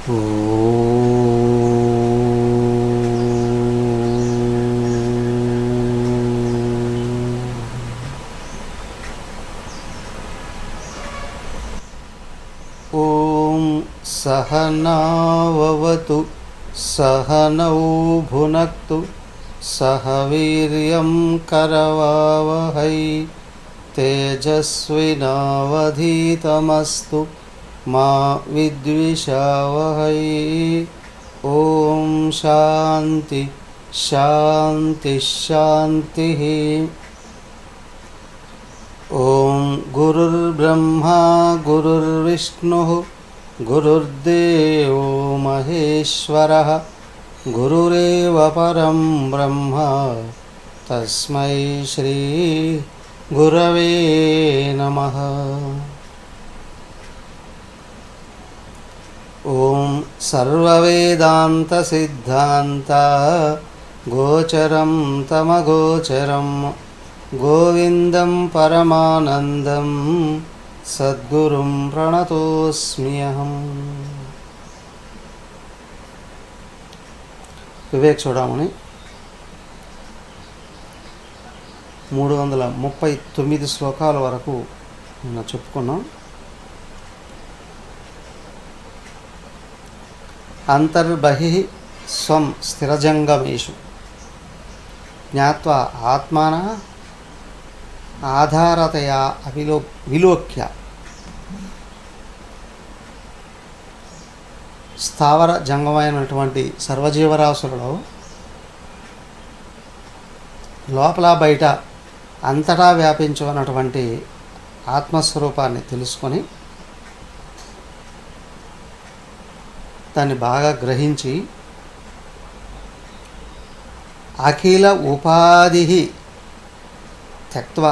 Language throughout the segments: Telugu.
ఓం సహనావవతు సహనౌ భునక్తు సహ వీర్యం కరవావహై తేజస్వినావధీతమస్తు మా విద్విషావహై. ఓం శాంతి శాంతి శాంతి. ఓం గురుర్బ్రహ్మా గురుర్విష్ణుః గురుర్దేవో మహేశ్వరః గురురేవ పరం బ్రహ్మ తస్మై శ్రీ గురవే నమః. ఓం సర్వవేదాంత సిద్ధాంత గోచరం తమగోచరం గోవిందం పరమానందం సద్గురుం ప్రణతోస్మ్యహం. వివేక్ చూడమని 339 శ్లోకాల వరకు నిన్న చెప్పుకున్నాం. అంతర్బహిః స్వం స్థిరజంగమేషు జ్ఞాత్వా ఆత్మానః ఆధారతయా విలోక్య స్థావర జంగమైనటువంటి సర్వజీవరాశులలో లోపల బయట అంతటా వ్యాపించున్నటువంటి ఆత్మస్వరూపాన్ని తెలుసుకొని దాన్ని బాగా గ్రహించి అఖిల ఉపాధి త్యక్త్వా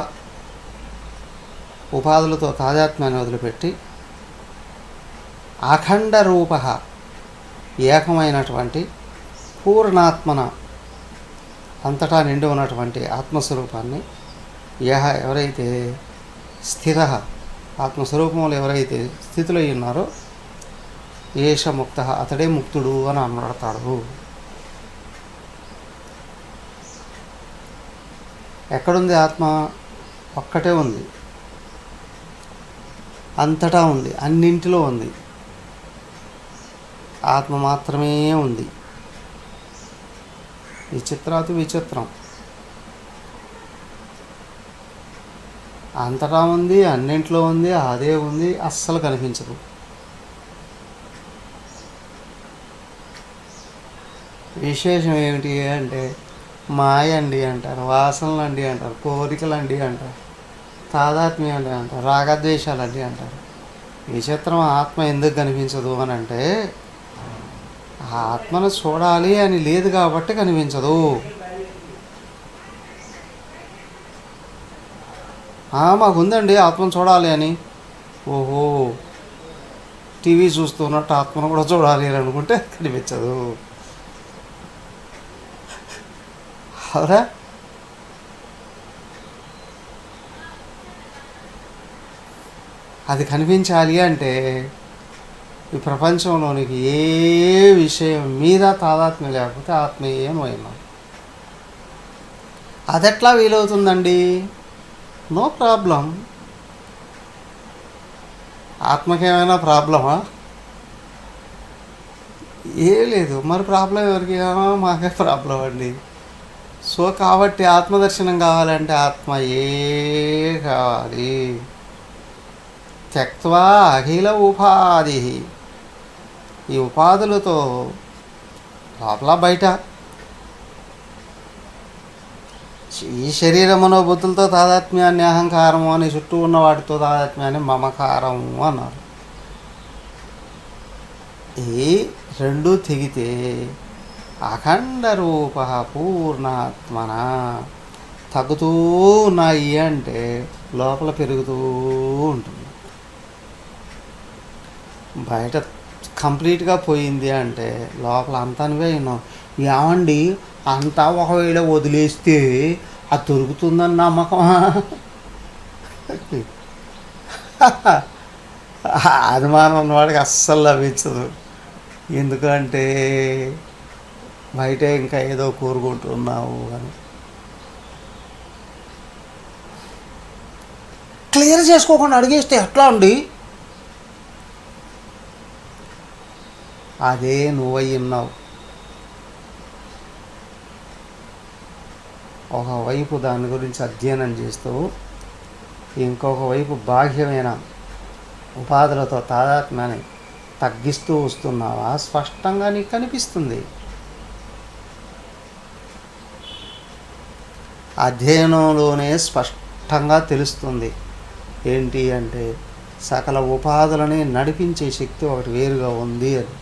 ఉపాధులతో తాదాత్మ్యాన్ని వదిలిపెట్టి అఖండ రూప ఏకమైనటువంటి పూర్ణాత్మన అంతటా నిండి ఉన్నటువంటి ఆత్మస్వరూపాన్ని ఎవరైతే స్థిర ఆత్మస్వరూపంలో ఎవరైతే స్థితిలో ఉన్నారో ఏష ముక్త అతడే ముక్తుడు అని అనబడతాడు. ఎక్కడుంది ఆత్మ? ఒక్కటే ఉంది, అంతటా ఉంది, అన్నింటిలో ఉంది. ఆత్మ మాత్రమే ఉంది. విచిత్రాతి విచిత్రం. అంతటా ఉంది, అన్నింటిలో ఉంది, అదే ఉంది, అస్సలు కనిపించదు. విశేషం ఏమిటి అంటే మాయ అండి అంటారు, వాసనలు అండి అంటారు, కోరికలు అండి అంటారు, తాదాత్మ్యం అండి అంటారు, రాగద్వేషాలు అండి అంటారు. విచిత్రం. ఆత్మ ఎందుకు కనిపించదు అని అంటే ఆత్మను చూడాలి అని లేదు కాబట్టి కనిపించదు. మాకుందండి ఆత్మను చూడాలి అని. ఓహో, టీవీ చూస్తున్నట్టు ఆత్మను కూడా చూడాలి అని అనుకుంటే కనిపించదు. అవునా? అది కనిపించాలి అంటే ఈ ప్రపంచంలోనికి ఏ విషయం మీద తాదాత్మ్యం లేకపోతే ఆత్మీయమైనా అదెట్లా వీలవుతుందండి? No problem. ఆత్మకేమైనా ప్రాబ్లమా? ఏ లేదు. మరి ప్రాబ్లం ఎవరికి? మాకే ప్రాబ్లం అండి. సో కాబట్టి ఆత్మదర్శనం కావాలంటే ఆత్మయే కావాలి. త్యక్త్వా అఖిల ఉపాధి. ఈ ఉపాధులతో లోపల బయట ఈ శరీరమునో బుద్ధులతో తాదాత్మ్యాన్ని అహంకారము అని చుట్టూ ఉన్న వాటితో తాదాత్మ్యాన్ని మమకారము అన్నారు. ఈ రెండు తెగితే అఖండ రూప పూర్ణాత్మన తగ్గుతూ ఉన్నాయి అంటే లోపల పెరుగుతూ ఉంటుంది. బయట కంప్లీట్గా పోయింది అంటే లోపల అంతా నువ్వే ఉన్నావు. ఏమండి అంతా ఒకవేళ వదిలేస్తే అది దొరుకుతుందని నమ్మకమా? అనుమానం ఉన్నవాడికి అస్సలు లభించదు. ఎందుకంటే బయట ఇంకా ఏదో కోరుకుంటున్నావు అని. క్లియర్ చేసుకోకుండా అడిగేస్తే ఎట్లా అండి? అదే నువ్వై ఉన్నావు. ఒకవైపు దాని గురించి అధ్యయనం చేస్తూ ఇంకొక వైపు బాహ్యమైన ఉపాధులతో తాదాత్మ్యాన్ని తగ్గిస్తూ వస్తున్నావా? స్పష్టంగా నీకు కనిపిస్తుంది. అధ్యయనంలోనే స్పష్టంగా తెలుస్తుంది. ఏంటి అంటే సకల ఉపాధులని నడిపించే శక్తి ఒకటి వేరుగా ఉంది అని.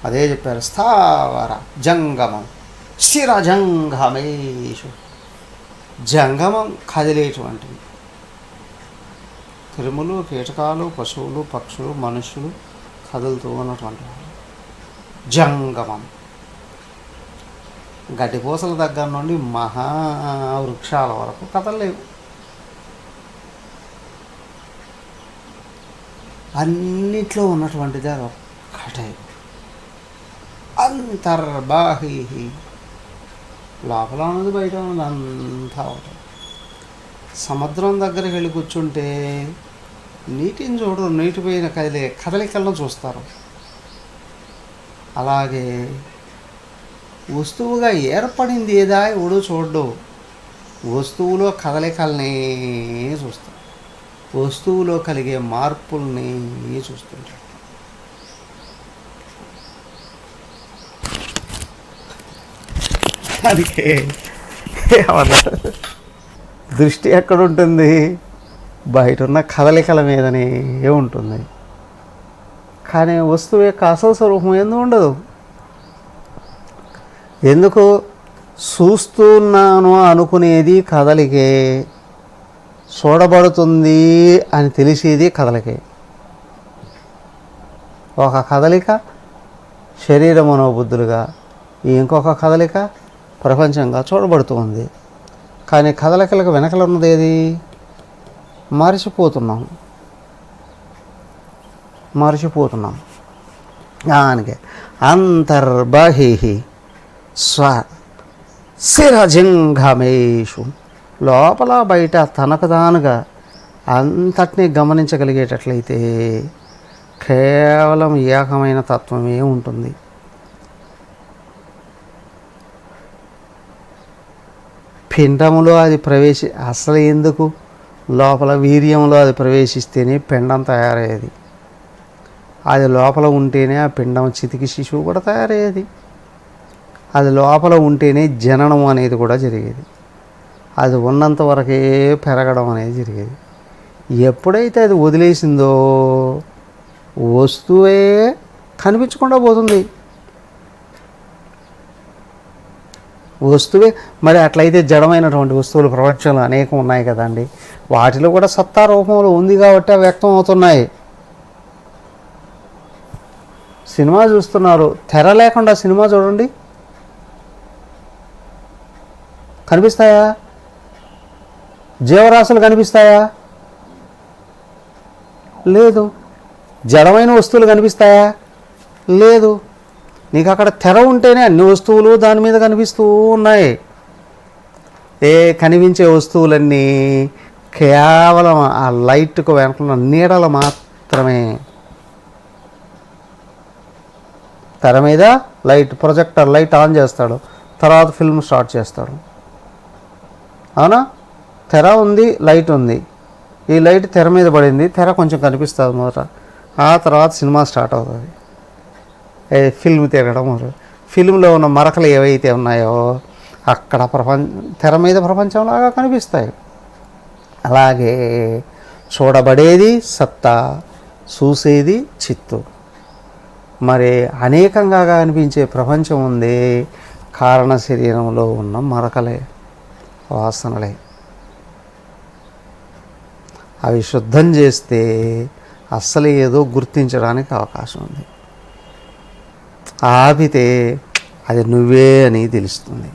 అదే చెప్పారు, స్థావర జంగమం స్థిరజంగమేషు. జంగమం కదిలేటువంటివి, క్రిములు, కీటకాలు, పశువులు, పక్షులు, మనుషులు కదులుతూ ఉన్నటువంటి జంగమం. గడ్డిపూసల దగ్గర నుండి మహావృక్షాల వరకు కదలలేవు. అన్నిట్లో ఉన్నటువంటిది అది ఒక్కటే. అంతర్బాహి, లోపల ఉన్నది బయట ఉన్నది అంతా ఒకటి. సముద్రం దగ్గరికి వెళ్ళి కూర్చుంటే నీటిని చూడరు, నీటిపైన కదలికలను చూస్తారు. అలాగే వస్తువుగా ఏర్పడింది ఏదా ఎవడు చూడ్డు, వస్తువులో కదలికల్ని చూస్తాడు, వస్తువులో కలిగే మార్పుల్ని చూస్తుంటాడు. అందుకే ఏమన్నారు, దృష్టి ఎక్కడుంటుంది? బయట ఉన్న కదలికల మీదనే ఉంటుంది. కానీ వస్తువు యొక్క అసలు స్వరూపం ఎందుకు ఉండదు. ఎందుకు? చూస్తున్నాను అనుకునేది కదలికే, చూడబడుతుంది అని తెలిసేది కదలికే. ఒక కదలిక శరీర మనోబుద్ధులుగా, ఇంకొక కదలిక ప్రపంచంగా చూడబడుతుంది. కానీ కదలికలకు వెనకలు ఉన్నది ఏది? మర్చిపోతున్నాం. దానికి అంతర్బహిః స్వశిరజంగమేషు, లోపల బయట తనకు తానుగా అంతటినీ గమనించగలిగేటట్లయితే కేవలం ఏకమైన తత్వమే ఉంటుంది. పిండములో అది అసలు ఎందుకు? లోపల వీర్యంలో అది ప్రవేశిస్తేనే పిండం తయారయ్యేది. అది లోపల ఉంటేనే ఆ పిండం చితికి శిశువు కూడా తయారయ్యేది. అది లోపల ఉంటేనే జననం అనేది కూడా జరిగేది. అది ఉన్నంత వరకే పెరగడం అనేది జరిగేది. ఎప్పుడైతే అది వదిలేసిందో వస్తువే కనిపించకుండా పోతుంది. వస్తువే మరి అట్లయితే జడమైనటువంటి వస్తువులు ప్రపంచంలో అనేకం ఉన్నాయి కదండి. వాటిలో కూడా సత్తా రూపంలో ఉంది కాబట్టి అవి వ్యక్తం అవుతున్నాయి. సినిమా చూస్తున్నారు, తెర లేకుండా సినిమా చూడండి, కనిపిస్తాయా? జీవరాశులు కనిపిస్తాయా? లేదు. జడమైన వస్తువులు కనిపిస్తాయా? లేదు. నీకు అక్కడ తెర ఉంటేనే అన్ని వస్తువులు దాని మీద కనిపిస్తూ ఉన్నాయి. కనిపించే వస్తువులన్నీ కేవలం ఆ లైట్కు వెనుకున్న నీడలు మాత్రమే. తెర మీద లైట్, ప్రొజెక్టర్ లైట్ ఆన్ చేస్తాడు, తర్వాత ఫిల్మ్ స్టార్ట్ చేస్తాడు. అవునా? తెర ఉంది, లైట్ ఉంది. ఈ లైట్ తెర మీద పడింది, తెర కొంచెం కనిపిస్తుంది మొదట, ఆ తర్వాత సినిమా స్టార్ట్ అవుతుంది. ఫిల్మ్ తిరగడం, ఫిల్మ్లో ఉన్న మరకలు ఏవైతే ఉన్నాయో అక్కడ తెర మీద ప్రపంచంలాగా కనిపిస్తాయి. అలాగే చూడబడేది సత్తా, చూసేది చిత్తు. మరి అనేకంగా కనిపించే ప్రపంచం ఉంది, కారణ శరీరంలో ఉన్న మరకలే, వాసనలే. అవి శుద్ధం చేస్తే అస్సలు ఏదో గుర్తించడానికి అవకాశం ఉంది. ఆపితే అది నువ్వే అని తెలుస్తుంది.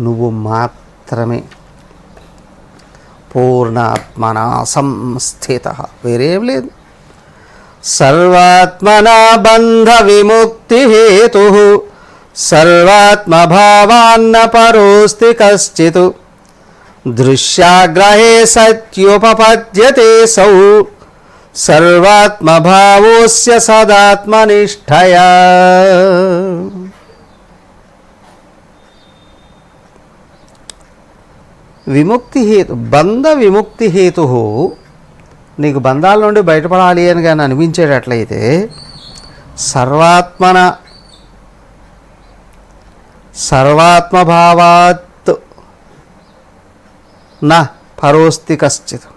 నువ్వు మాత్రమే. పూర్ణాత్మన సంస్థిత, వేరేం లేదు. సర్వాత్మనా బంధ విముక్తి హేతు సర్వాత్మభావాన్న పరోస్తి కశ్చిత్ దృశ్యాగ్రహే సత్యోపపద్యతే సౌ సర్వాత్మభావోస్య సదాత్మనిష్ఠయా. విముక్తి హేతు బంధ విముక్తి హేతు, నీకు బంధాల నుండి బయటపడాలి అని కానీ అనిపించేటట్లయితే సర్వాత్మభావాత్ నా పరోస్తి కశ్చిత్.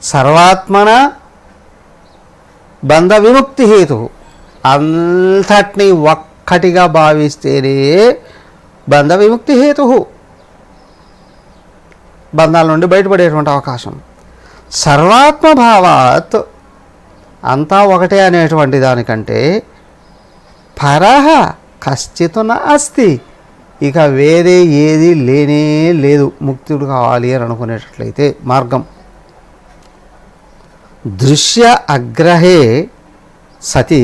సర్వాత్మన బంధ విముక్తి హేతు, అంతటిని ఒక్కటిగా భావిస్తేనే బంధ విముక్తి హేతు, బంధాల నుండి బయటపడేటువంటి అవకాశం. సర్వాత్మభావాత్ అంతా ఒకటే అనేటువంటి దానికంటే పరహ కశ్చిత్ న అస్తి, ఇక వేరే ఏది లేనే లేదు ముక్తుడు కావాలి అని అనుకునేటట్లయితే మార్గం. దృశ్య అగ్రహే సతి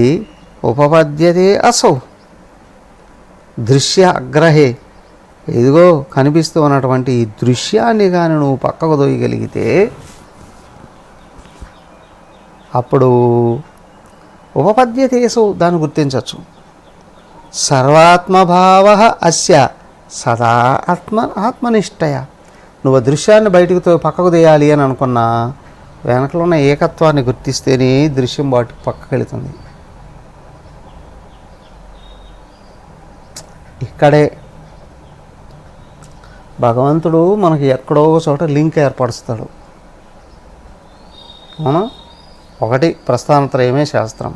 ఉపపద్యతే అసౌ. దృశ్య అగ్రహే, ఇదిగో కనిపిస్తూ ఉన్నటువంటి ఈ దృశ్యాన్ని కానీ నువ్వు పక్కకు దొయ్యగలిగితే అప్పుడు ఉపపద్యతేసు, దాన్ని గుర్తించవచ్చు. సర్వాత్మభావ అస్య సదా ఆత్మనిష్టయ. నువ్వు దృశ్యాన్ని బయటకు పక్కకు తీయాలి అని అనుకున్నా వెనకలో ఉన్న ఏకత్వాన్ని గుర్తిస్తేనే దృశ్యం వాటికి పక్కకు వెళుతుంది. ఇక్కడే భగవంతుడు మనకి ఎక్కడో చోట లింక్ ఏర్పరుస్తాడు. అవునా? ఒకటి ప్రస్థానత్రయమే శాస్త్రం,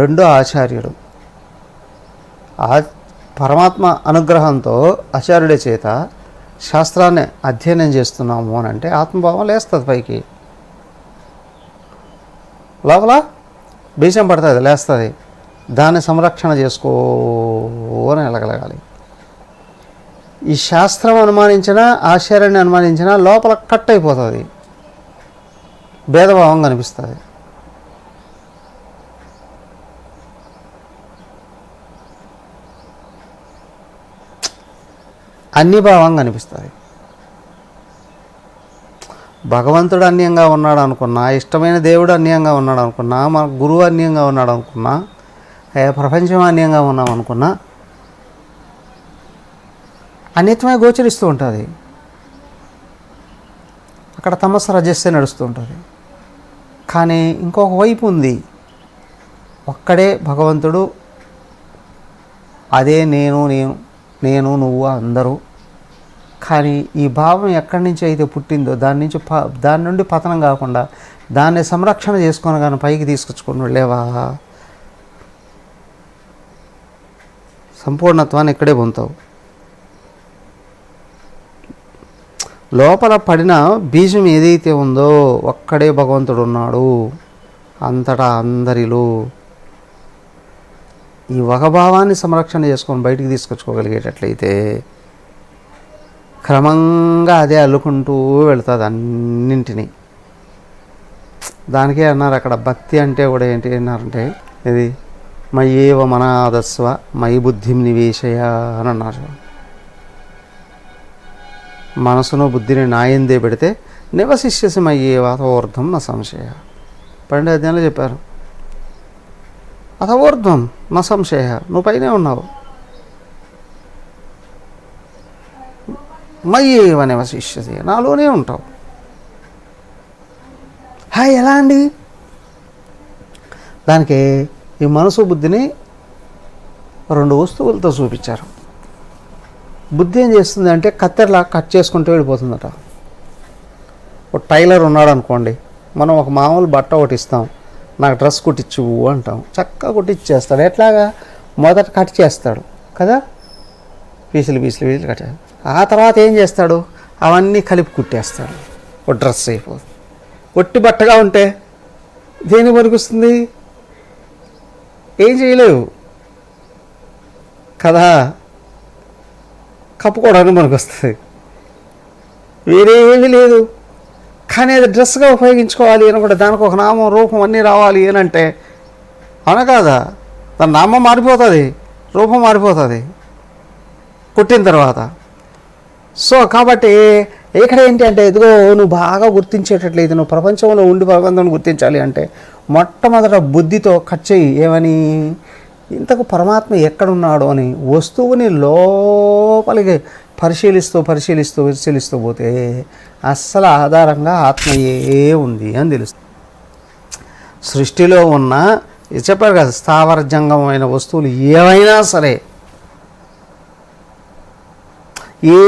రెండు ఆచార్యుడు. పరమాత్మ అనుగ్రహంతో ఆచార్యుడి చేత శాస్త్రాన్ని అధ్యయనం చేస్తున్నాము అని అంటే ఆత్మభావం లేస్తుంది పైకి. లోపల బీజం పడుతుంది, లేస్తుంది. దాన్ని సంరక్షణ చేసుకో అని వెళ్ళగలగాలి. ఈ శాస్త్రం అనుమానించినా ఆచార్యాన్ని అనుమానించినా లోపల కట్ అయిపోతుంది, భేదభావం కనిపిస్తుంది. అన్ని భావం కనిపిస్తుంది. భగవంతుడు అన్యంగా ఉన్నాడు అనుకున్నా, ఇష్టమైన దేవుడు అన్యంగా ఉన్నాడు అనుకున్నా, మన గురువు అన్యంగా ఉన్నాడు అనుకున్నా, ప్రపంచం అన్యంగా ఉన్నాం అనుకున్నా అన్యత్వమే గోచరిస్తూ ఉంటుంది. అక్కడ తమస్సు రజస్సే నడుస్తూ ఉంటుంది. కానీ ఇంకొక వైపు ఉంది, ఒక్కడే భగవంతుడు, అదే నేను నువ్వు అందరూ. కానీ ఈ భావం ఎక్కడి నుంచి అయితే పుట్టిందో దాని నుండి పతనం కాకుండా దాన్ని సంరక్షణ చేసుకొని కానీ పైకి తీసుకొచ్చుకొని వెళ్ళేవా సంపూర్ణత్వాన్ని ఇక్కడే పొందుతావు. లోపల పడిన బీజం ఏదైతే ఉందో ఒక్కడే భగవంతుడు ఉన్నాడు అంతటా అందరిలో. ఈ వగభావాన్ని సంరక్షణ చేసుకొని బయటికి తీసుకొచ్చుకోగలిగేటట్లయితే క్రమంగా అదే అల్లుకుంటూ వెళుతుంది అన్నింటినీ. దానికే అన్నారు అక్కడ భక్తి అంటే కూడా ఏంటి అన్నారంటే, ఇది మయ్యేవ మనాదస్వ మయి బుద్ధిం నివేశయ అని అన్నారు. మనసును బుద్ధిని నాయందే పెడితే నివశిష్యసి మయ్యేవ అథవోర్ధం నా సంశయ. 12వ అధ్యాయంలో చెప్పారు, అథవోర్ధం నా సంశయ, నువ్వు పైనే ఉన్నావు. మయ్యేవ నివశిష్యసి, నాలోనే ఉంటావు. ఎలా అండి? దానికి ఈ మనసు బుద్ధిని 2 వస్తువులతో చూపించారు. బుద్ధి ఏం చేస్తుంది అంటే కత్తెరలా కట్ చేసుకుంటూ వెళ్ళిపోతుందట. ఒక టైలర్ ఉన్నాడు అనుకోండి, మనం ఒక మామూలు బట్ట ఒకటి ఇస్తాం, నాకు డ్రెస్ కుట్టించు అంటాం, చక్కగా కుట్టించేస్తాడు. ఎట్లాగా? మొదట కట్ చేస్తాడు కదా, పీసులు కట్ చేస్తాడు. ఆ తర్వాత ఏం చేస్తాడు? అవన్నీ కలిపి కుట్టేస్తాడు, ఒక డ్రెస్ అయిపోతుంది. ఒట్టి బట్టగా ఉంటే దేని పనికొస్తుంది? ఏం చేయలేవు కదా, కప్పుకోవడానికి మనకు వస్తుంది, వేరేమీ లేదు. కానీ అది డ్రెస్గా ఉపయోగించుకోవాలి అని కూడా దానికి ఒక నామం రూపం అన్నీ రావాలి అని అంటే అవునా కాదా? దాని నామం మారిపోతుంది, రూపం మారిపోతుంది పుట్టిన తర్వాత. సో కాబట్టి ఇక్కడ ఏంటి అంటే ఇదిగో నువ్వు బాగా గుర్తించేటట్లేదు, నువ్వు ప్రపంచంలో ఉండి భగవంతుని గుర్తించాలి అంటే మొట్టమొదట బుద్ధితో కట్ చేయి. ఏమని? ఇంతకు పరమాత్మ ఎక్కడున్నాడో అని వస్తువుని లోపలికి పరిశీలిస్తూ పోతే అస్సలు ఆధారంగా ఆత్మయే ఉంది అని తెలుస్తుంది. సృష్టిలో ఉన్న చెప్పారు కదా, స్థావర జంగమైన వస్తువులు ఏవైనా సరే, ఏ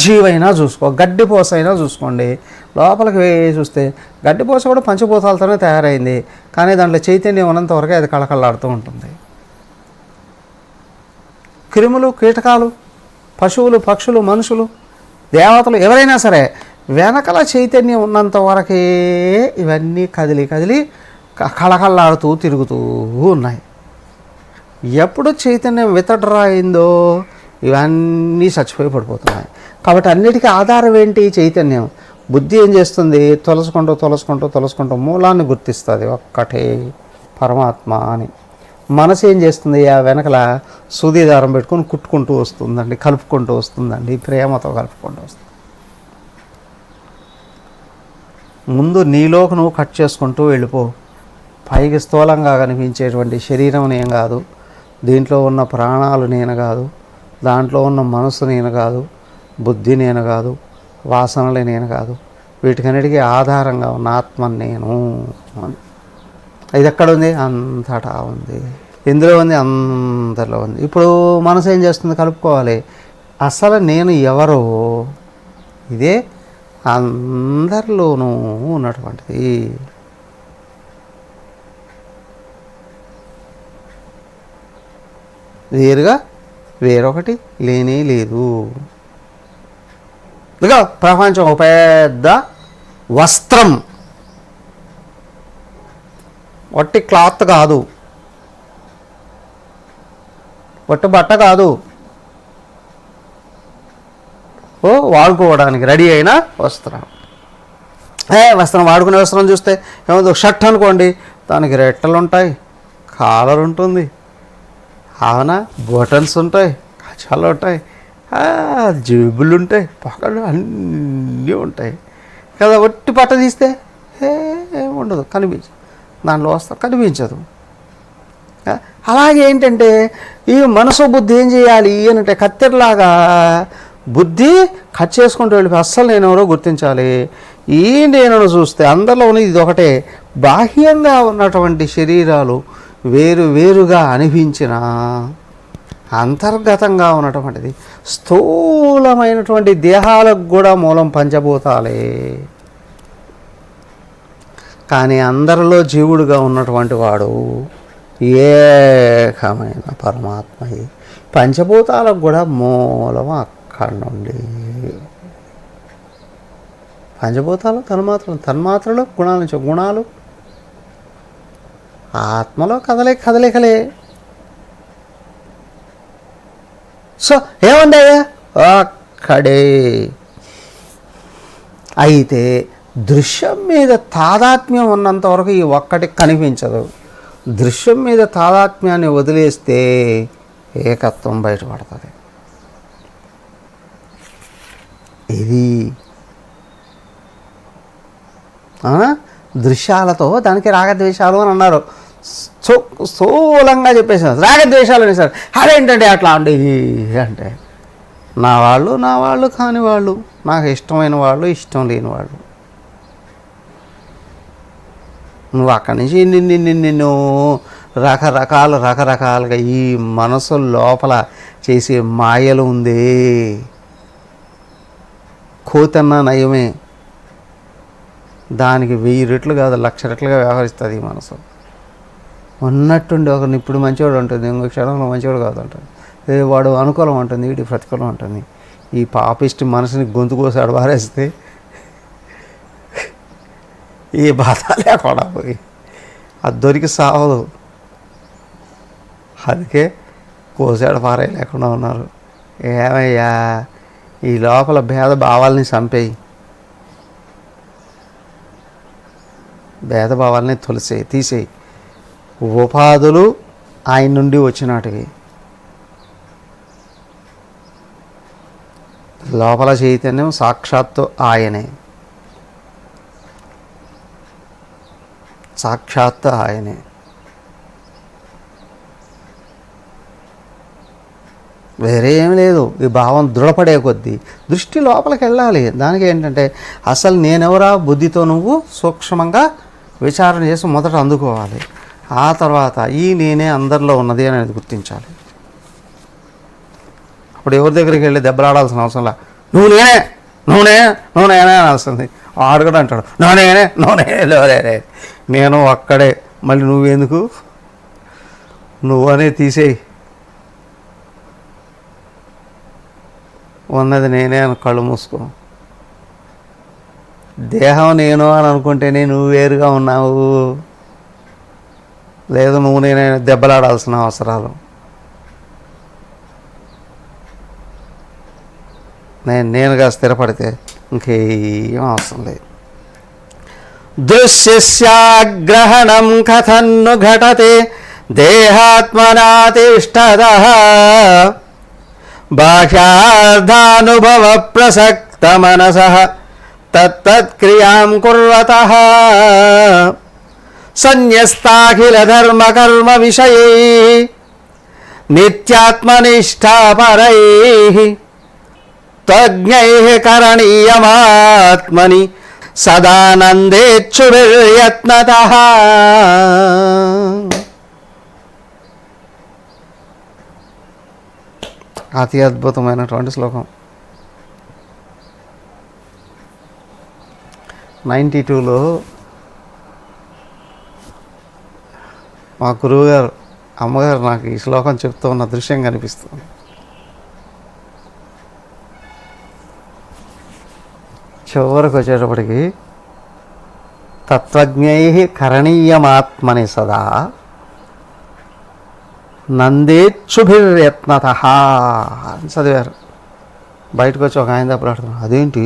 జీవైనా చూసుకో, గడ్డిపోస అయినా చూసుకోండి, లోపలికి చూస్తే గడ్డిపోస కూడా పంచభూతాలతోనే తయారైంది, కానీ దాంట్లో చైతన్యం ఉన్నంతవరకే అది కళకళలాడుతూ ఉంటుంది. క్రిములు, కీటకాలు, పశువులు, పక్షులు, మనుషులు, దేవతలు ఎవరైనా సరే వెనకల చైతన్యం ఉన్నంత వరకే ఇవన్నీ కదిలి కళకళలాడుతూ తిరుగుతూ ఉన్నాయి. ఎప్పుడు చైతన్యం వితడ్రా అయిందో ఇవన్నీ చచ్చిపోయి పడిపోతున్నాయి. కాబట్టి అన్నిటికీ ఆధారం ఏంటి? చైతన్యం. బుద్ధి ఏం చేస్తుంది? తొలసుకుంటూ మూలాన్ని గుర్తిస్తుంది, ఒక్కటే పరమాత్మ అని. మనసు ఏం చేస్తుంది? ఆ వెనకల సూదిదారం పెట్టుకొని కుట్టుకుంటూ వస్తుందండి, కలుపుకుంటూ వస్తుందండి, ప్రేమతో కలుపుకుంటూ వస్తుంది. ముందు నీలోకి నువ్వు కట్ చేసుకుంటూ వెళ్ళిపో. పైకి స్థూలంగా కనిపించేటువంటి శరీరం నేను కాదు, దీంట్లో ఉన్న ప్రాణాలు నేను కాదు, దాంట్లో ఉన్న మనసు నేను కాదు, బుద్ధి నేను కాదు, వాసనలే నేను కాదు, వీటికన్నిటికీ ఆధారంగా ఉన్న ఆత్మ నేను. ఇది ఎక్కడుంది? అంతటా ఉంది. ఎందులో ఉంది? అందరిలో ఉంది. ఇప్పుడు మనసు ఏం చేస్తుంది? కలుపుకోవాలి. అసలు నేను ఎవరో ఇదే అందరిలోనూ ఉన్నటువంటిది. వేరుగా వేరొకటి లేనే లేదు. ఇదిగో ప్రపంచం ఒక పెద్ద వస్త్రం, వట్టి క్లాత్ కాదు, వట్టి బట్ట కాదు, వాడుకోవడానికి రెడీ అయిన వస్త్రం. వస్త్రం వాడుకునే వస్త్రం చూస్తే ఏమో షర్ట్ అనుకోండి, దానికి రెట్టలు ఉంటాయి, కాలర్ ఉంటుంది, అవునా, బటన్స్ ఉంటాయి, కచాలు ఉంటాయి, జేబులు ఉంటాయి, పక్కన అన్నీ ఉంటాయి కదా. ఒట్టి పట్ట తీస్తే ఏముండదు, కనిపించదు, దాంట్లో వస్త్రం కనిపించదు. అలాగే ఏంటంటే ఈ మనసు బుద్ధి ఏం చేయాలి అని అంటే కత్తెరలాగా బుద్ధి కట్ చేసుకుంటూ వెళ్ళి అస్సలు నేను ఎవరో గుర్తించాలి. ఈ నేను చూస్తే అందరిలో ఉన్నది ఇది ఒకటే. బాహ్యంగా ఉన్నటువంటి శరీరాలు వేరుగా అనిపించిన అంతర్గతంగా ఉన్నటువంటిది స్థూలమైనటువంటి దేహాలకు కూడా మూలం పంచభూతాలే. కానీ అందరిలో జీవుడుగా ఉన్నటువంటి వాడు ఏకమైన పరమాత్మ. పంచభూతాలకు కూడా మూలం అక్కడి నుండి. పంచభూతాలు తన్మాత్రలు గుణాల నుంచి, గుణాలు ఆత్మలో కదలికలే. సో ఏముందయ్యా అక్కడే. అయితే దృశ్యం మీద తాదాత్మ్యం ఉన్నంత వరకు ఈ ఒక్కటి కనిపించదు. దృశ్యం మీద తాదాత్మ్యాన్ని వదిలేస్తే ఏకత్వం బయటపడుతుంది. ఇది దృశ్యాలతో దానికి రాగద్వేషాలు అని అన్నారు. స్థూలంగా చెప్పేసారు రాగద్వేషాలు అనేసారు. అదేంటంటే అట్లా అంటే నా వాళ్ళు కాని వాళ్ళు, నాకు ఇష్టమైన వాళ్ళు, ఇష్టం లేని వాళ్ళు. నువ్వు అక్కడి నుంచి నిన్ను రకరకాలుగా ఈ మనసు లోపల చేసే మాయలు ఉంది. కోతన్నా నయమే, దానికి 1000 రెట్లు కాదు 1,00,000 రెట్లుగా వ్యవహరిస్తుంది ఈ మనసు. ఉన్నట్టుండి ఒకరిని ఇప్పుడు మంచివాడు ఉంటుంది, ఇంకో క్షణంలో మంచివాడు కాదు అంటుంది. వాడు అనుకూలం ఉంటుంది, వీడి ప్రతికూలం ఉంటుంది. ఈ పాపిష్టి మనసుని గొంతు కోసాడు పారేస్తే ఈ బాధ లేకుండా పోయి అది దొరికి సావదు. అందుకే కోసాడు పారే లేకుండా ఉన్నారు. ఏమయ్యా ఈ లోపల భేద భావాల్ని చంపేయి. భేదభావాల్ని తీసేయి. ఉపాధులు ఆయన నుండి వచ్చినటివి. లోపల చైతన్యం సాక్షాత్తు ఆయనే, సాక్షాత్తు ఆయనే. వేరే ఏం లేదు. ఈ భావం దృఢపడే కొద్దీ దృష్టి లోపలికి వెళ్ళాలి. దానికి ఏంటంటే అసలు నేనెవరా బుద్ధితో నువ్వు సూక్ష్మంగా విచారణ చేసి మొదట అందుకోవాలి. ఆ తర్వాత ఈ నేనే అందరిలో ఉన్నది అనేది గుర్తించాలి. అప్పుడు ఎవరి దగ్గరికి వెళ్ళి దెబ్బలాడాల్సిన అవసరం లే. నువ్వు నేనే అని వస్తుంది. ఆడు కూడా అంటాడు నేనే. నేను అక్కడే. మళ్ళీ నువ్వెందుకు? నువ్వు అనేది తీసేయి. ఉన్నది నేనే అని కళ్ళు మూసుకో. దేహం నేను అని అనుకుంటేనే నువ్వు వేరుగా ఉన్నావు. లేదు నువ్వు నేనే దెబ్బలాడాల్సిన అవసరాలు. నేనుగా స్థిరపడితే ఇంకేం అవసరం లేదు. దృశ్యస్యాగ్రహణం కథన్ను ఘటతే దేహాత్మనాతిష్టదః బాహ్యార్థానుభవ ప్రసక్త మనసః తత్తత్క్రియాం కుర్వతః సన్యస్తాఖిల ధర్మ కర్మ విషయైః నిత్యాత్మనిష్టాపరైః త్వజ్ఞైః కరణీయమాత్మని సదానందేచ్ఛుభిర్యత్నతః. అతి అద్భుతమైనటువంటి శ్లోకం. 92లో మా గురువుగారు అమ్మగారు నాకు ఈ శ్లోకం చెప్తూ ఉన్న దృశ్యం కనిపిస్తుంది. చివరికి వచ్చేటప్పటికి తత్వజ్ఞైః కరణీయమాత్మని సదా నందేచ్ఛుభిర్యత్నతః అని చదివారు. బయటకు వచ్చి ఒక ఆయన దెబ్బలాడుతున్నారు. అదేంటి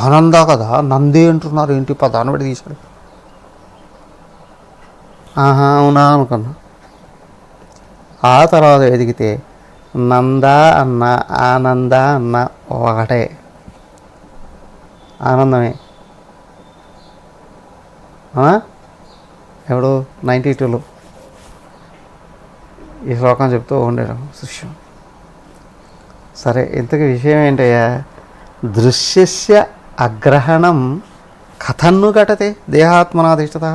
ఆనంద కదా నంది అంటున్నారు, ఏంటి పదాన్ని బట్టి తీశాడు. అవునా అనుకున్నా. ఆ తర్వాత ఎదిగితే నంద అన్న ఆనంద అన్న ఒకటే, ఆనందమే. ఎవడు 92లో ఈ శ్లోకం చెప్తూ ఉండేటం దృశ్యం. సరే, ఇంతకీ విషయం ఏంటయ్యా? దృశ్యస్య అగ్రహణం కథన్ను ఘటతే దేహాత్మనాధిష్ఠత.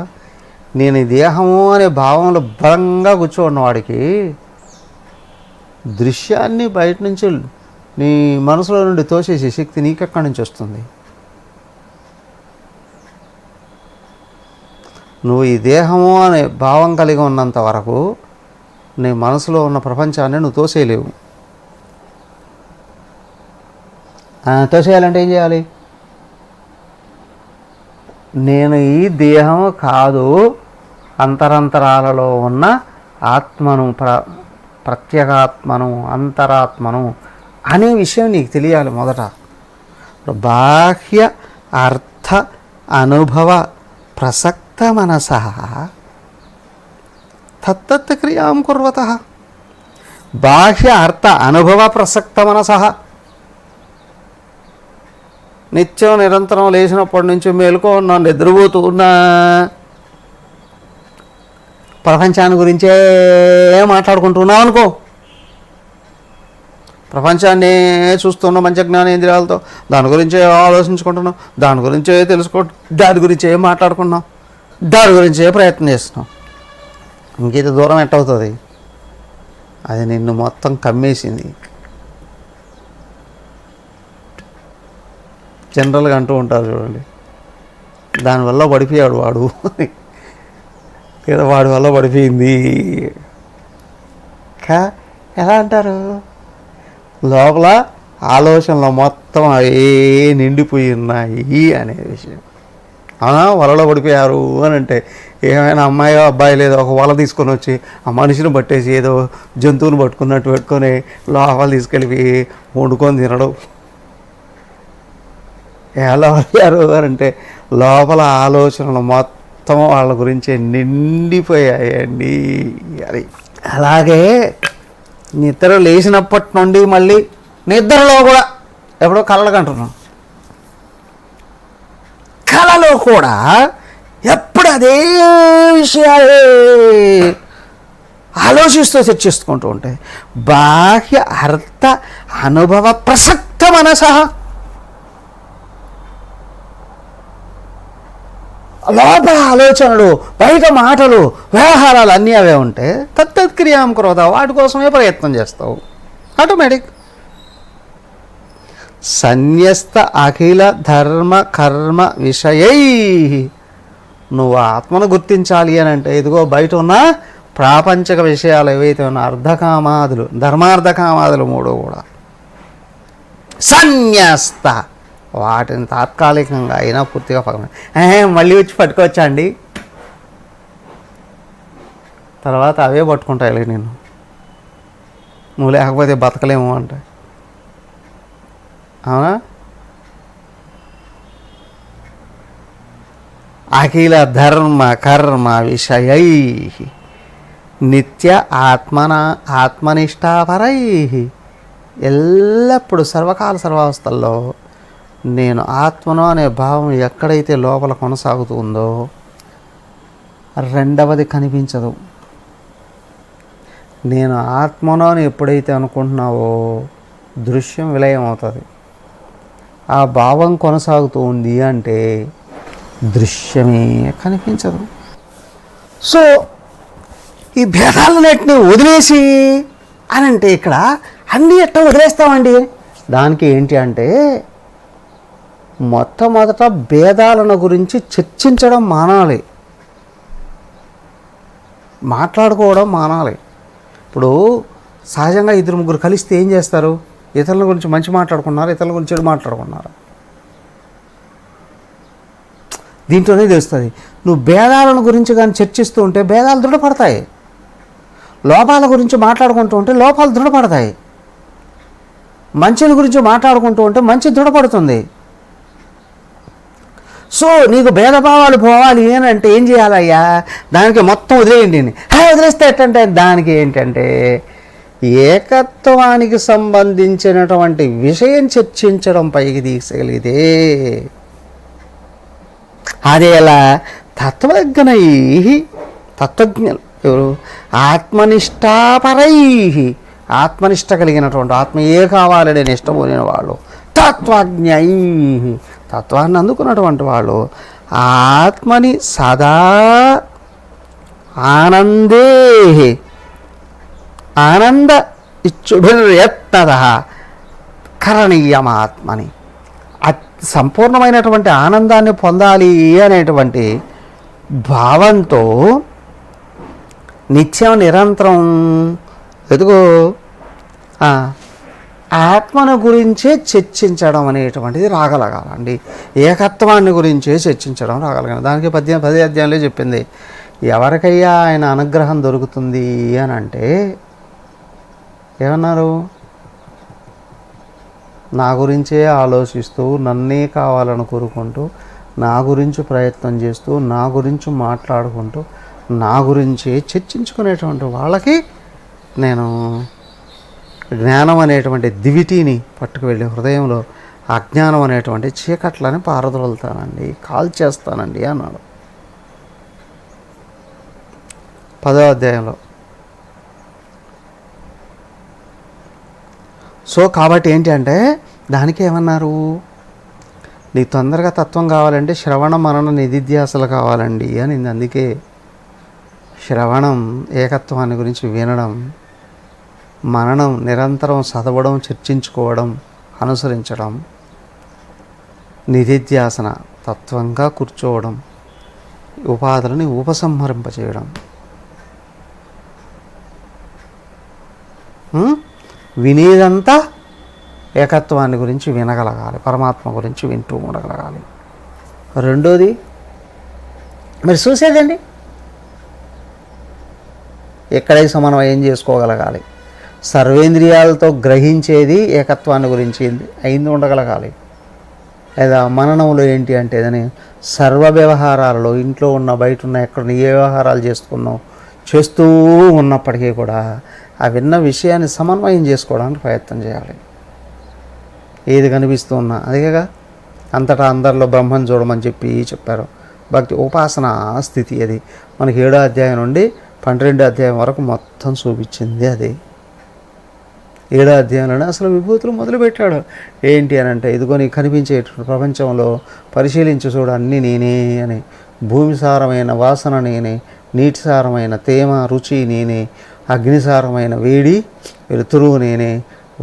నేను ఈ దేహము అనే భావంలో బలంగా కూర్చోన్న వాడికి దృశ్యాన్ని బయట నుంచి నీ మనసులో నుండి తోసేసే శక్తి నీకెక్కడి నుంచి వస్తుంది? నువ్వు ఈ దేహము అనే భావం కలిగి ఉన్నంత వరకు నీ మనసులో ఉన్న ప్రపంచాన్ని నువ్వు తోసేయలేవు. తోసేయాలంటే ఏం చేయాలి? నేను ఈ దేహము కాదు, అంతరంతరాలలో ఉన్న ఆత్మను, ప్రత్యేగాత్మను, అంతరాత్మను అనే విషయం నీకు తెలియాలి మొదట. బాహ్య అర్థ అనుభవ ప్రసక్త మనసః తత్తత్ క్రియాం కుర్వతః. బాహ్య అర్థ అనుభవ ప్రసక్త మనసః. నిత్యం నిరంతరం లేచినప్పటి నుంచి మేలుకో ఉన్నా, నిద్రపోతూ ఉన్నా ప్రపంచాన్ని గురించే మాట్లాడుకుంటున్నావు అనుకో. ప్రపంచాన్ని చూస్తున్న మంచి జ్ఞానేంద్రియాలతో దాని గురించే ఆలోచించుకుంటున్నాం, దాని గురించే దాని గురించే మాట్లాడుకున్నాం, దాని గురించే ప్రయత్నం చేస్తున్నాం. ఇంకేదో దూరం ఎట్టవుతుంది? అది నిన్ను మొత్తం కమ్మేసింది. జనరల్గా అంటూ ఉంటారు చూడండి, దానివల్ల పడిపోయాడు వాడు, లేదా వాడి వల్ల పడిపోయింది. ఎలా అంటారు? లోపల ఆలోచనలు మొత్తం అవే నిండిపోయి ఉన్నాయి అనే విషయం. అవునా, వలలో పడిపోయారు అని అంటే ఏమైనా అమ్మాయో అబ్బాయి లేదో ఒక వల తీసుకొని వచ్చి ఆ మనిషిని పట్టేసి ఏదో జంతువుని పట్టుకున్నట్టు పెట్టుకొని లోపల తీసుకెళ్ళి వండుకొని తినడం. ఎలా పడిపోయారు అని అంటే లోపల ఆలోచనలు మొత్తం వాళ్ళ గురించి నిండిపోయాయండి. అది అలాగే నిద్ర లేచినప్పటి నుండి మళ్ళీ నిద్రలో కూడా ఎప్పుడో కలలు కంటున్నాం, కళలో కూడా ఎప్పుడు అదే విషయాలే ఆలోచిస్తూ చర్చిస్తుంటూ ఉంటాయి. బాహ్య అర్థ అనుభవ ప్రసక్త మనస, లోపల ఆలోచనలు బయట మాటలు వ్యవహారాలు అన్నీ అవే ఉంటే తత్తత్క్రియాం క్రోధ, వాటి కోసమే ప్రయత్నం చేస్తావు ఆటోమేటిక్. సన్యస్త అఖిల ధర్మ కర్మ విషయై, నువ్వు ఆత్మను గుర్తించాలి అని అంటే ఇదిగో బయట ఉన్న ప్రాపంచక విషయాలు ఏవైతే ఉన్నా అర్ధకామాదులు ధర్మార్థకామాదులు మూడు కూడా సన్యస్త, వాటిని తాత్కాలికంగా అయినా పూర్తిగా మళ్ళీ వచ్చి పట్టుకోవచ్చా అండి, తర్వాత అవే పట్టుకుంటాయి నేను, నువ్వు లేకపోతే బతకలేము అంటే. అవునా? అఖిల ధర్మ కర్మ విషయై నిత్య ఆత్మనిష్టాపరై, ఎల్లప్పుడూ సర్వకాల సర్వావస్థల్లో నేను ఆత్మను అనే భావం ఎక్కడైతే లోపల కొనసాగుతుందో రెండవది కనిపించదు. నేను ఆత్మను అని ఎప్పుడైతే అనుకుంటున్నావో దృశ్యం విలయం అవుతుంది. ఆ భావం కొనసాగుతూ ఉంది అంటే దృశ్యమే కనిపించదు. సో ఈ భేదాలన్నిటిని వదిలేసి అని అంటే ఇక్కడ అన్నీ ఎట్లా వదిలేస్తామండి, దానికి ఏంటి అంటే మొట్టమొదట భేదాలను గురించి చర్చించడం మానాలి, మాట్లాడుకోవడం మానాలి. ఇప్పుడు సహజంగా ఇద్దరు ముగ్గురు కలిస్తే ఏం చేస్తారు, ఇతరుల గురించి మంచి మాట్లాడుకున్నారు, ఇతరుల గురించి చెడు మాట్లాడుకున్నారు. దీంట్లోనే తెలుస్తుంది. నువ్వు భేదాలను గురించి కానీ చర్చిస్తూ ఉంటే భేదాలు దృఢపడతాయి, లోపాల గురించి మాట్లాడుకుంటూ ఉంటే లోపాలు దృఢపడతాయి, మంచిని గురించి మాట్లాడుకుంటూ ఉంటే మంచి దృఢపడుతుంది. సో నీకు భేదభావాలు పోవాలి అని అంటే ఏం చేయాలయ్యా, దానికి మొత్తం వదిలేయండి. వదిలేస్తే ఎట్టంటే దానికి ఏంటంటే ఏకత్వానికి సంబంధించినటువంటి విషయం చర్చించడం పైకి తీసగలిగితే అదే ఎలా తత్వజ్ఞులు ఎవరు ఆత్మనిష్టాపరై, ఆత్మనిష్ట కలిగినటువంటి ఆత్మ ఏ కావాలని నిష్టపోయిన వాళ్ళు, తత్వజ్ఞై తత్వాన్ని అందుకున్నటువంటి వాళ్ళు ఆత్మని సదా ఆనందే ఆనంద ఇచ్చుభిర్యత్నద కరణీయమాత్మని, సంపూర్ణమైనటువంటి ఆనందాన్ని పొందాలి అనేటువంటి భావంతో నిత్యం నిరంతరం ఎదుగో ఆత్మను గురించే చర్చించడం అనేటువంటిది రాగలగాలండి. ఏకత్వాన్ని గురించే చర్చించడం రాగలగాలి. దానికి 10 అధ్యాయంలో చెప్పింది. ఎవరికయ్యా ఆయన అనుగ్రహం దొరుకుతుంది అని అంటే ఏమన్నారు, నా గురించే ఆలోచిస్తూ నన్నే కావాలని కోరుకుంటూ నా గురించి ప్రయత్నం చేస్తూ నా గురించి మాట్లాడుకుంటూ నా గురించే చర్చించుకునేటువంటి వాళ్ళకి నేను జ్ఞానం అనేటువంటి దివిటీని పట్టుకువెళ్ళి హృదయంలో అజ్ఞానం అనేటువంటి చీకట్లని పారదొలుతానండి, కాల్ చేస్తానండి అన్నాడు 10వ అధ్యాయంలో. సో కాబట్టి ఏంటి అంటే దానికి ఏమన్నారు, నీకు తొందరగా తత్వం కావాలంటే శ్రవణ మనన నిధిధ్యాసలు కావాలండి అని. అందుకే శ్రవణం ఏకత్వాన్ని గురించి వినడం, మననం నిరంతరం చదవడం, చర్చించుకోవడం, అనుసరించడం, నిధిధ్యాసన తత్వంగా కూర్చోవడం, ఉపాధులని ఉపసంహరింపచేయడం, వినేదంతా ఏకత్వాన్ని గురించి వినగలగాలి, పరమాత్మ గురించి వింటూ ఉండగలగాలి. రెండోది మరి చూసేదండి ఎక్కడై సమన్వయం చేసుకోగలగాలి, సర్వేంద్రియాలతో గ్రహించేది ఏకత్వాన్ని గురించి అయింది ఉండగలగాలి. లేదా మననంలో ఏంటి అంటే ఏదని సర్వ వ్యవహారాలలో ఇంట్లో ఉన్న బయట ఉన్న ఎక్కడ ఏ వ్యవహారాలు చేస్తూ ఉన్నప్పటికీ కూడా ఆ విన్న విషయాన్ని సమన్వయం చేసుకోవడానికి ప్రయత్నం చేయాలి. ఏది కనిపిస్తూ ఉన్నా అదేగా అంతటా అందరిలో బ్రహ్మను చూడమని చెప్పారు. భక్తి ఉపాసన స్థితి అది మనకి 7వ అధ్యాయం నుండి 12వ అధ్యాయం వరకు మొత్తం చూపించింది. అది 7వ అధ్యాయంలోనే అసలు విభూతులు మొదలుపెట్టాడు. ఏంటి అని అంటే ఇదిగో నీకు కనిపించేటువంటి ప్రపంచంలో పరిశీలించి చూడ అన్నీ నేనే అని. భూమి సారమైన వాసన నేనే, నీటి సారమైన తేమ రుచి నేనే, అగ్నిసారమైన వేడి వెలుతురు నేనే,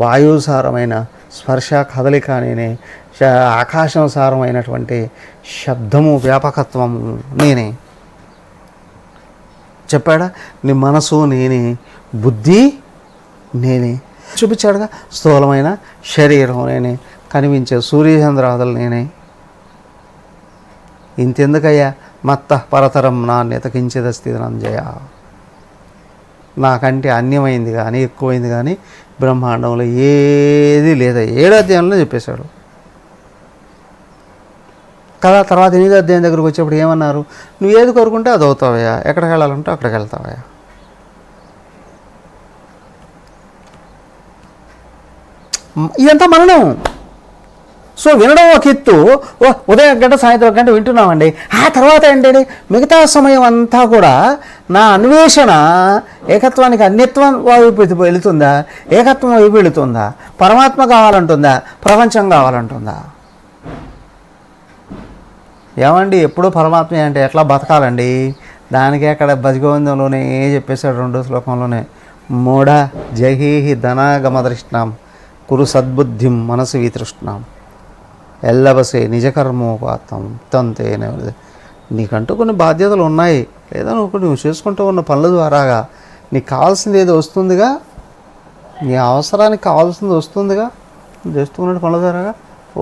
వాయుసారమైన స్పర్శ కదలిక నేనే, ఆకాశం సారమైనటువంటి శబ్దము వ్యాపకత్వము నేనే చెప్పాడా. నీ మనసు నేనే, బుద్ధి నేనే చూపించాడుగా. స్థూలమైన శరీరం నేనే, కనిపించే సూర్యచంద్రాదులు నేనే. ఇంతెందుకయ్యా మత్త పరతరం నాణ్యత కించిదస్తి ధనంజయ. నాకంటే అన్యమైంది కానీ ఎక్కువైంది కానీ బ్రహ్మాండంలో ఏది లేదా 7వ అధ్యాయంలో చెప్పేశాడు కదా. తర్వాత 8వ అధ్యాయం దగ్గరకు వచ్చేప్పుడు ఏమన్నారు, నువ్వు ఏది కోరుకుంటే అది అవుతావయ్యా, ఎక్కడికి వెళ్ళాలంటే అక్కడికి వెళ్తావయ్యా. ఇదంతా మననం. సో వినడం ఒక ఎత్తు, ఉదయం గంట సాయంత్రం గంట వింటున్నామండి. ఆ తర్వాత ఏంటంటే మిగతా సమయం అంతా కూడా నా అన్వేషణ ఏకత్వానికి అన్యత్వం వైపు వెళుతుందా, ఏకత్వం వైపు వెళుతుందా, పరమాత్మ కావాలంటుందా, ప్రపంచం కావాలంటుందా? ఏమండి ఎప్పుడూ పరమాత్మ అంటే ఎట్లా బతకాలండి? దానికి అక్కడ భజగోవిందంలోనే చెప్పేశాడు 2వ శ్లోకంలోనే, మూఢ జహీహి ధనాగమదృష్ణాం కురు సద్బుద్ధిం మనసు వితృష్ణాం ఎల్లబసే నిజకర్మోపాతం తంతేనే. నీకంటూ కొన్ని బాధ్యతలు ఉన్నాయి, లేదా నువ్వు చేసుకుంటూ ఉన్న పనుల ద్వారాగా నీకు కావాల్సింది ఏదో వస్తుందిగా, నీ అవసరానికి కావాల్సింది వస్తుందిగా, నువ్వు చేస్తున్న పనుల ద్వారాగా.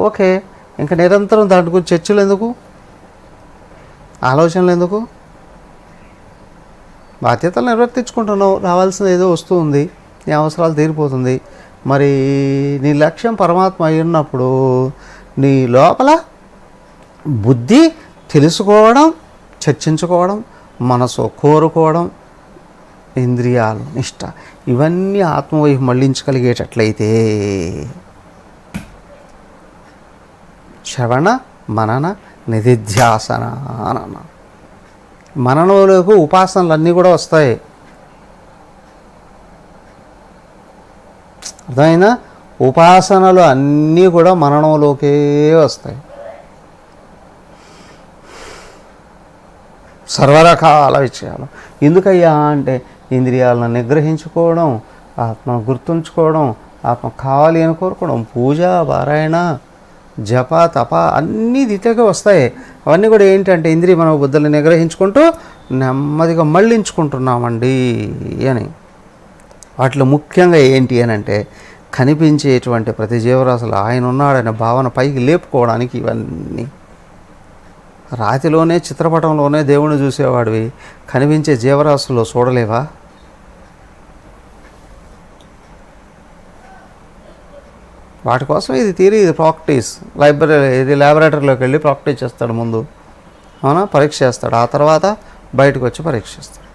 ఓకే, ఇంకా నిరంతరం దాంట్లో గురించి చర్చలు ఎందుకు, ఆలోచనలు ఎందుకు? బాధ్యతలు నిర్వర్తించుకుంటున్నావు, రావాల్సింది ఏదో వస్తూ ఉంది, నీ అవసరాలు తీరిపోతుంది. మరి నీ లక్ష్యం పరమాత్మ అయి ఉన్నప్పుడు నీ లోపల బుద్ధి తెలుసుకోవడం, చర్చించుకోవడం, మనసు కోరుకోవడం, ఇంద్రియాలు నిష్ట ఇవన్నీ ఆత్మవైపు మళ్లించగలిగేటట్లయితే శ్రవణ మనన నిధిధ్యాసన అన్న మననంలోకి ఉపాసనలు అన్నీ కూడా వస్తాయి. అర్థమైనా? ఉపాసనలు అన్నీ కూడా మననంలోకే వస్తాయి. సర్వరకాల విషయాలు ఎందుకయ్యా అంటే ఇంద్రియాలను నిగ్రహించుకోవడం, ఆత్మను గుర్తుంచుకోవడం, ఆత్మ కావాలి అని కోరుకోవడం, పూజ పారాయణ జప తప అన్నీ దితగా వస్తాయి. అవన్నీ కూడా ఏంటంటే ఇంద్రియ మనోబుద్ధులను నిగ్రహించుకుంటూ నెమ్మదిగా మళ్ళించుకుంటున్నామండి అని. వాటిలో ముఖ్యంగా ఏంటి అని అంటే కనిపించేటువంటి ప్రతి జీవరాశులు ఆయన ఉన్నాడనే భావన పైకి లేపుకోవడానికి ఇవన్నీ. రాతిలోనే చిత్రపటంలోనే దేవుణ్ణి చూసేవాడివి కనిపించే జీవరాశుల్లో చూడలేవా? వాటి కోసం ఇది థియరీ, ఇది ప్రాక్టీస్. ల్యాబొరేటరీలోకి వెళ్ళి ప్రాక్టీస్ చేస్తాడు ముందు, అవునా, పరీక్ష చేస్తాడు. ఆ తర్వాత బయటకు వచ్చి పరీక్ష చేస్తాడు.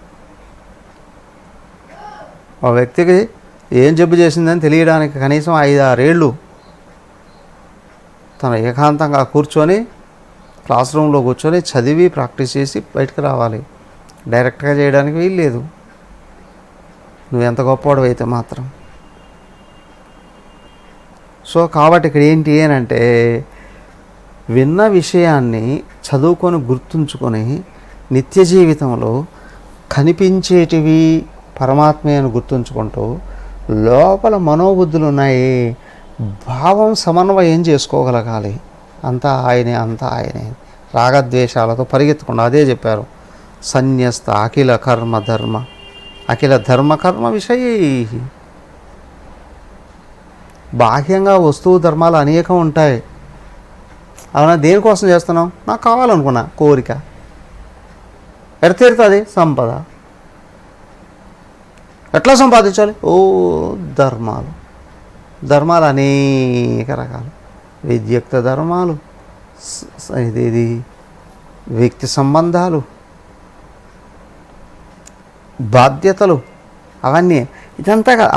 ఆ వ్యక్తికి ఏం జబ్బు చేసిందని తెలియడానికి కనీసం 5-6 ఏళ్ళు తను ఏకాంతంగా కూర్చొని క్లాస్ రూమ్లో కూర్చొని చదివి ప్రాక్టీస్ చేసి బయటకు రావాలి. డైరెక్ట్గా చేయడానికి వీల్లేదు, నువ్వు ఎంత గొప్పవాడు అయితే మాత్రం. సో కాబట్టి ఇక్కడ ఏంటి అని అంటే విన్న విషయాన్ని చదువుకొని గుర్తుంచుకొని నిత్య జీవితంలో కనిపించేటివి పరమాత్మే అని గుర్తుంచుకుంటూ లోపల మనోబుద్ధులు ఉన్నాయి, భావం సమన్వయం చేసుకోగలగాలి. అంతా ఆయనే, అంతా ఆయనే, రాగద్వేషాలతో పరిగెత్తకుండా. అదే చెప్పారు, సన్యస్త అఖిల కర్మ ధర్మ అఖిల ధర్మ కర్మ విషయ. బాహ్యంగా వస్తువు ధర్మాలు అనేకం ఉంటాయి, అవునా. దేనికోసం చేస్తున్నాం? నాకు కావాలనుకున్నా కోరిక, ఎడ తీరుతుంది సంపద. ఎట్లా సంపాదించాలి? ధర్మాలు అనేక రకాలు, విద్యుక్త ధర్మాలు, ఇది వ్యక్తి సంబంధాలు, బాధ్యతలు, అవన్నీ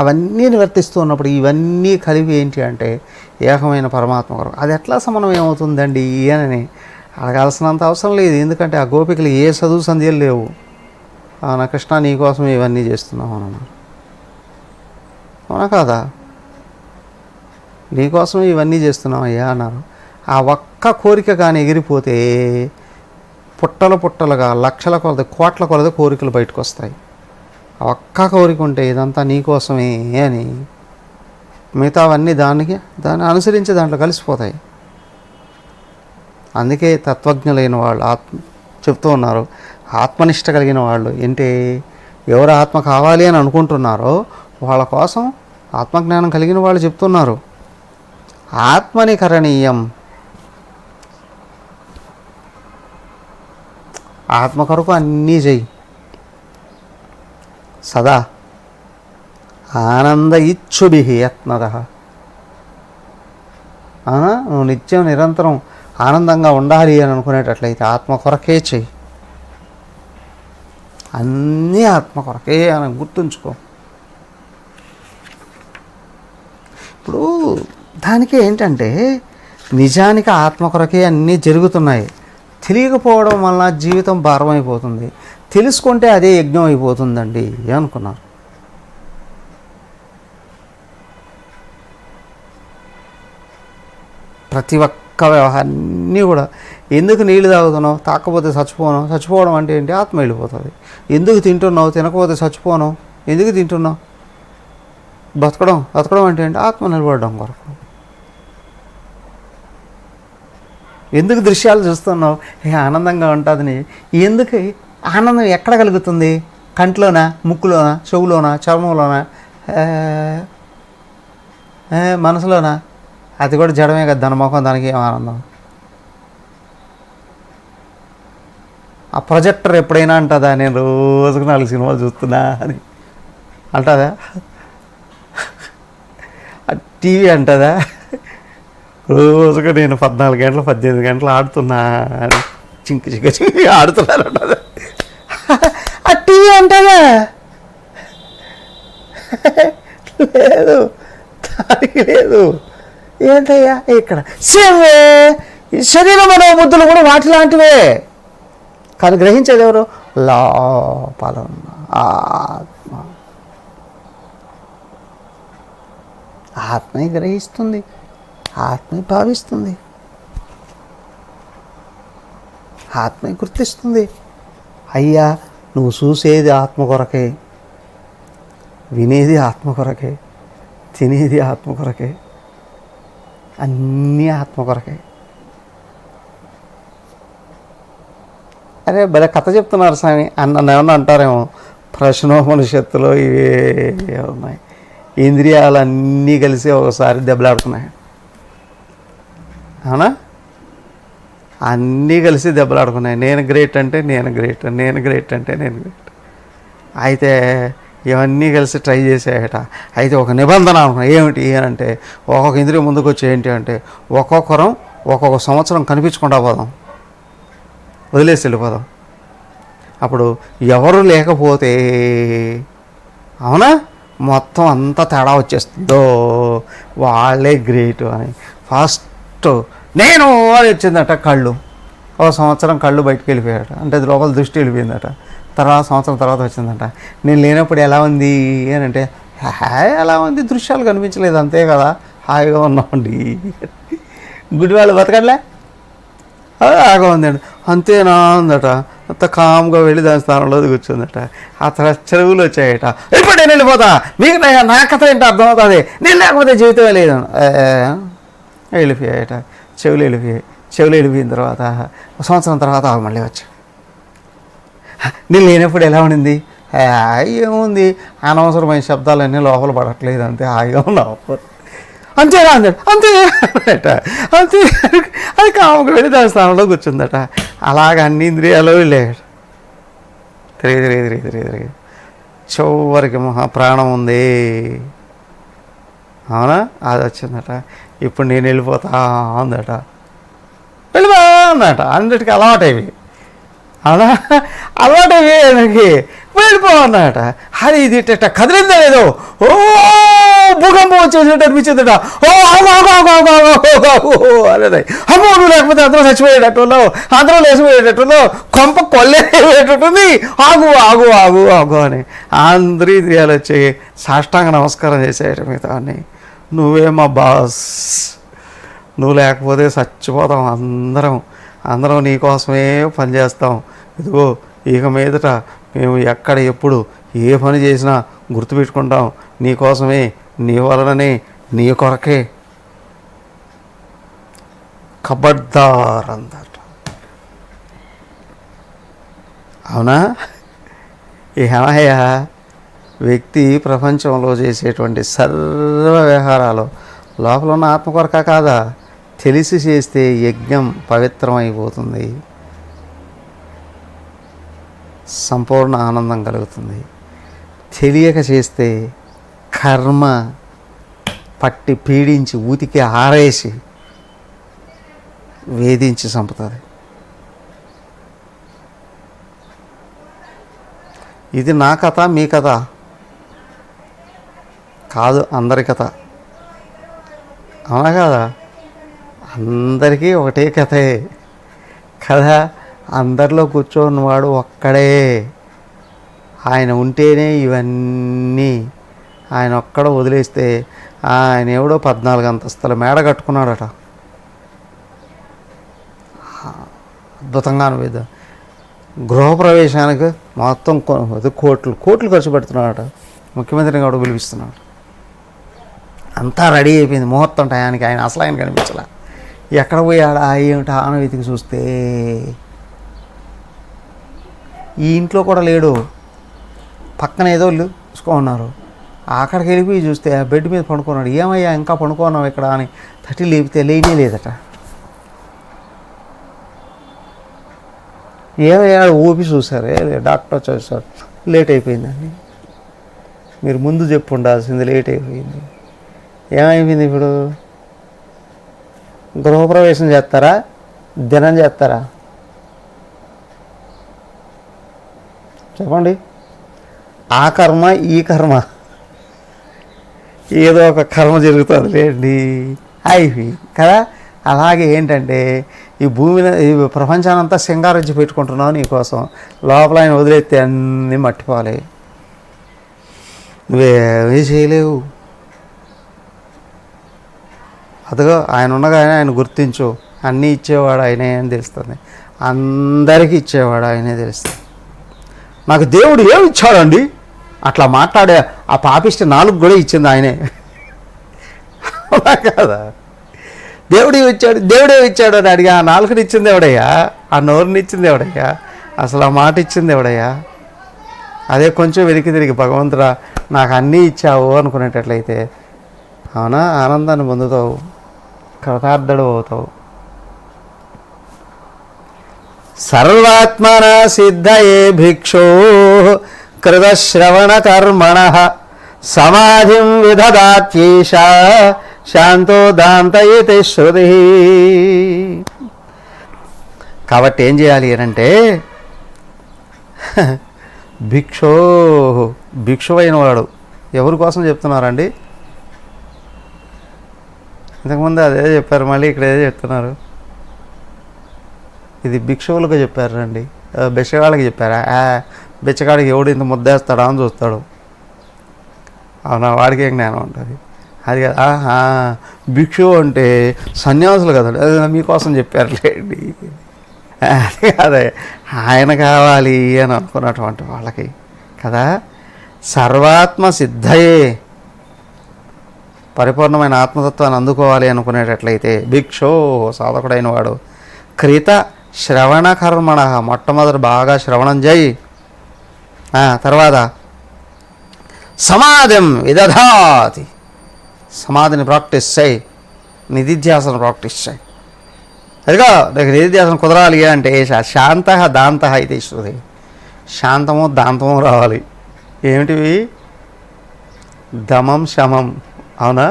అవన్నీ నివర్తిస్తూ ఉన్నప్పుడు ఇవన్నీ కలిపి ఏంటి అంటే ఏకమైన పరమాత్మ కొరకు అది ఎట్లా సమన్వయం అవుతుందండి అని అడగాల్సినంత అవసరం లేదు. ఎందుకంటే ఆ గోపికలు ఏ చదువు సంధ్యలు లేవు. అవునా కృష్ణ నీకోసం ఇవన్నీ చేస్తున్నావు అన్నారు. అవునా కాదా? నీకోసం ఇవన్నీ చేస్తున్నావు అయ్యా అన్నారు. ఆ ఒక్క కోరిక కానీ ఎగిరిపోతే పుట్టలుగా లక్షల కొలది కోట్ల కొలది కోరికలు బయటకు వస్తాయి. ఆ ఒక్క కోరిక ఉంటే ఇదంతా నీకోసమే అని మిగతావన్నీ దాన్ని అనుసరించి దాంట్లో కలిసిపోతాయి. అందుకే తత్వజ్ఞులైన వాళ్ళు చెప్తూ ఉన్నారు, ఆత్మనిష్ట కలిగిన వాళ్ళు ఏంటి ఎవరు ఆత్మ కావాలి అని అనుకుంటున్నారో వాళ్ళ కోసం ఆత్మజ్ఞానం కలిగిన వాళ్ళు చెప్తున్నారు, ఆత్మని కరణీయం, ఆత్మ కొరకు అన్నీ చెయ్యి, సదా ఆనంద ఇచ్చుభి యత్నద. నువ్వు నిత్యం నిరంతరం ఆనందంగా ఉండాలి అని అనుకునేటట్లయితే ఆత్మ కొరకే చెయ్యి, అన్నీ ఆత్మ కొరకే అని గుర్తుంచుకో. ఇప్పుడు దానికి ఏంటంటే నిజానికి ఆత్మ కొరకే అన్నీ జరుగుతున్నాయి. తెలియకపోవడం వల్ల జీవితం భారం అయిపోతుంది, తెలుసుకుంటే అదే యజ్ఞం అయిపోతుందండి అనుకున్నారు. ప్రతి ఒక్క వ్యవహారాన్ని కూడా ఎందుకు నీళ్ళు తాగుతున్నావు, తాకపోతే చచ్చిపోవడం అంటే ఏంటి? ఆత్మ వెళ్ళిపోతుంది. ఎందుకు తింటున్నావు, తినకపోతే చచ్చిపోను, ఎందుకు తింటున్నావు? బతకడం అంటే ఏంటి? ఆత్మ నిలబడడం కొరకు. ఎందుకు దృశ్యాలు చూస్తున్నావు? ఆనందంగా ఉంటుందని. ఎందుకు ఆనందం ఎక్కడ కలుగుతుంది? కంట్లోనా, ముక్కులోనా, చెవులోనా, చర్మంలోనా, మనసులోనా? అది కూడా జడమే కదా, దాని మొఖం దానికి ఏం ఆనందం? ఆ ప్రొజెక్టర్ ఎప్పుడైనా అంటుందా నేను రోజుకు 4 సినిమాలు చూస్తున్నా అని అంటుందా? ఆ టీవీ అంటుందా రోజుగా నేను 14 గంటలు 18 గంటలు ఆడుతున్నా అని చింకి ఆడుతున్నారు అంటుందా? ఆ టీవీ అంటుందా? లేదు, దానికి లేదు. ఏంటయ్యా ఇక్కడ సేవే శరీర మనోబుద్ధులు కూడా వాటి లాంటివే, కానీ గ్రహించేది ఎవరు? లోపల ఆత్మ. ఆత్మే గ్రహిస్తుంది, ఆత్మే భావిస్తుంది, ఆత్మే గుర్తిస్తుంది. అయ్యా నువ్వు చూసేది ఆత్మ కొరకే, వినేది ఆత్మ కొరకే, తినేది ఆత్మ కొరకే, అన్నీ ఆత్మ కొరకే. అరే భలే కథ చెప్తున్నారు స్వామి ఏమన్నా అంటారేమో. ప్రశ్నోపనిషత్తులో ఇవే ఉన్నాయి. ఇంద్రియాలన్నీ కలిసి ఒకసారి దెబ్బలాడుతున్నాయి. అవునా? అన్నీ కలిసి దెబ్బలాడుకున్నాయి. నేను గ్రేట్ అంటే నేను గ్రేట్, నేను గ్రేట్ అంటే నేను గ్రేట్. అయితే ఇవన్నీ కలిసి ట్రై చేసేయట. అయితే ఒక నిబంధన అనుకున్నా, ఏమిటి అని అంటే ఒక్కొక్క ఇంద్రియం ముందుకు వచ్చి ఏంటి అంటే ఒక్కొక్కరం ఒక్కొక్క సంవత్సరం కనిపించకుండా పోదాం, వదిలేసి వెళ్ళిపోదాం. అప్పుడు ఎవరు లేకపోతే అవునా మొత్తం అంతా తేడా వచ్చేస్తుందో వాళ్ళే గ్రేట్ అని. ఫస్ట్ నేను అని వచ్చిందట కళ్ళు. ఒక సంవత్సరం కళ్ళు బయటకు వెళ్ళిపోయాట, అంటే అది లోపల దృష్టి వెళ్ళిపోయిందట. తర్వాత సంవత్సరం తర్వాత వచ్చిందట నేను లేనప్పుడు ఎలా ఉంది అని అంటే ఎలా ఉంది, దృశ్యాలు కనిపించలేదు అంతే కదా, హాయిగా ఉన్నామండి. గుడివాళ్ళు బతకట్లే ఆగా ఉందండి అంతేనా ఉందట. అంత కామ్గా వెళ్ళి దాని స్థానంలో కూర్చుందట. ఆ తర్వాత చెరువులు వచ్చాయట. ఇప్పుడు నేను వెళ్ళిపోతా, మీకు నా కథ ఏంటో అర్థమవుతుంది, నేను లేకపోతే జీవితమే లేదు. వెళ్ళిపోయాయట. చెవులు వెళ్ళిపోయిన తర్వాత సంవత్సరం తర్వాత మళ్ళీ వచ్చా. నేను లేనప్పుడు ఎలా ఉండింది? ఏముంది, అనవసరమైన శబ్దాలన్నీ లోపల పడట్లేదు, అంతే హాయిగా ఉన్నావు. అంతేనా అన్నాడు. అంతే అంతే. అది కామకు వెళ్ళి దాని స్థానంలో కూర్చుందట. అలాగ అన్ని ఇంద్రియాలు వెళ్ళాడు. తిరిగి చివరికి ప్రాణం ఉంది. అవునా? అది వచ్చిందట. ఇప్పుడు నేను వెళ్ళిపోతా అందట. వెళ్ళిపో వెళ్ళిపోన్నట, అన్నిటికీ అలవాటైవి. అలా అలవాటైవి ఆయనకి వెళ్ళిపోవన్నట. అది ఇది ఇట్ట కదిలిందా లేదో, ఓ భూకంపం వచ్చేసినట్టు అనిపించిందట. ఓ అనేది అమ్మో, నువ్వు లేకపోతే అందరూ చచ్చిపోయేటట్టున్నావు, అందరూ లేచిపోయేటట్టున్నావు, కొంప కొల్లేటట్టుంది, ఆగు ఆగు ఆగు ఆగు అని అందరూ ఇంద్రియాలు వచ్చి సాష్టాంగ నమస్కారం చేసేయట మిగతా అని. నువ్వే మా బాస్, నువ్వు లేకపోతే చచ్చిపోతాం, అందరం నీకోసమే పనిచేస్తాం. ఇదిగో ఇక మీదట మేము ఎక్కడ ఎప్పుడు ఏ పని చేసినా గుర్తుపెట్టుకుంటాం, నీకోసమే, నీ వలననే, నీ కొరకే. ఖబర్దార్ అందట. అవునా? ఏమయ్యా, వ్యక్తి ప్రపంచంలో చేసేటువంటి సర్వ వ్యవహారాలు లోపల ఉన్న ఆత్మ కొరక కాదా? తెలిసి చేస్తే యజ్ఞం పవిత్రమైపోతుంది, సంపూర్ణ ఆనందం కలుగుతుంది. తెలియక చేస్తే కర్మ పట్టి పీడించి ఊతికి ఆరేసి వేధించి చంపుతుంది. ఇది నా కథ, మీ కథ కాదు, అందరి కథ. అవునా కదా? అందరికీ ఒకటే కథే కదా. అందరిలో కూర్చోన్నవాడు ఒక్కడే. ఆయన ఉంటేనే ఇవన్నీ. ఆయన ఒక్కడ వదిలేస్తే ఆయన ఎవడో 14 అంతస్తుల మేడ కట్టుకున్నాడట. అద్భుతంగా అనిపిద్దాం. గృహప్రవేశానికి మొత్తం కోట్లు ఖర్చు పెడుతున్నాడట. ముఖ్యమంత్రిని కూడా పిలిపిస్తున్నాడు. అంతా రెడీ అయిపోయింది. ముహూర్తం టయానికి ఆయన అసలు ఆయన కనిపించలే. ఎక్కడ పోయాడా ఏమిటా అని వెతికి చూస్తే ఈ ఇంట్లో కూడా లేడు. పక్కన ఏదో చూసుకున్నారు. అక్కడికి వెళ్ళిపోయి చూస్తే ఆ బెడ్ మీద పడుకున్నాడు. ఏమయ్యా ఇంకా పడుకున్నావు ఇక్కడ అని తట్టి లేపితే లేనే లేదట. ఏమయ్యా ఊపి చూసారే, డాక్టర్ చూసారు, లేట్ అయిపోయిందండి. మీరు ముందు చెప్పు ఉండాల్సింది, లేట్ అయిపోయింది. ఏమైపోయింది ఇప్పుడు? గృహప్రవేశం చేస్తారా, దినం చేస్తారా? చెప్పండి. ఆ కర్మ ఈ కర్మ ఏదో ఒక కర్మ జరుగుతుంది లేండి అయిపోయి కదా. అలాగే ఏంటంటే ఈ భూమిని, ఈ ప్రపంచానంతా సింగారించి పెట్టుకుంటున్నావు నీకోసం. లోపల ఆయన వదిలేస్తే అన్నీ మట్టిపోవాలి, నువ్వేమీ చేయలేవు. అదిగో ఆయన ఉండగా ఆయన గుర్తించు. అన్నీ ఇచ్చేవాడు ఆయనే అని తెలుస్తుంది. అందరికీ ఇచ్చేవాడు ఆయనే తెలుస్తుంది. నాకు దేవుడు ఏమి ఇచ్చాడండి అట్లా మాట్లాడే ఆ పాపిష్టి 4 కూడా ఇచ్చింది ఆయనే కదా. దేవుడే ఇచ్చాడు అని అడిగా. ఆ 4 ఇచ్చింది ఎవడయ్యా? ఆ నోరుని ఇచ్చింది ఎవడయ్యా? అసలు ఆ మాట ఇచ్చింది ఎవడయ్యా? అదే కొంచెం వెనక్కి తిరిగి భగవంతుడా నాకు అన్నీ ఇచ్చావు అనుకునేటట్లయితే అవునా, ఆనందాన్ని పొందుతావు, కృతార్థుడు అవుతావు. సర్వాత్మన సిద్ధయే భిక్షో కృతశ్రవణ కర్మణ సమాధిం విదదాత్యేష శాంతో దాంతయతే శృతి. కాబట్టి ఏం చేయాలి అంటే భిక్షువైన వాడు ఎవరి కోసం చెప్తున్నారండి? ఇంతకుముందు అదే చెప్పారు, మళ్ళీ ఇక్కడ ఏదో చెప్తున్నారు. ఇది భిక్షువులకు చెప్పారండి, బిచ్చగాళ్ళకి చెప్పారా? బిచ్చగాడికి ఎవడు ఇంత ముద్దేస్తాడా అని చూస్తాడు. అవునా, వాడికి ఏం జ్ఞానం ఉంటుంది? అది కదా. భిక్షువు అంటే సన్యాసులు కదా, మీకోసం చెప్పారులేండి. అది కాదే, ఆయన కావాలి అని అనుకున్నటువంటి వాళ్ళకి కదా. సర్వాత్మ సిద్ధయే, పరిపూర్ణమైన ఆత్మతత్వాన్ని అందుకోవాలి అనుకునేటట్లయితే భిక్షో సాధకుడైన వాడు క్రిత శ్రవణ కర్మణ, మొట్టమొదటి బాగా శ్రవణం చేయి. తర్వాత సమాధిం విదధాతి, సమాధిని ప్రాక్టీస్ చేయి, నిధిధ్యాసన ప్రాక్టీస్ చేయి. అదిగా నీకు నిధిధ్యాసన కుదరాలి అంటే శాంత దాంత అయితే శృతి. శాంతము దాంతము రావాలి. ఏమిటివి? దమం శమం. అవునా?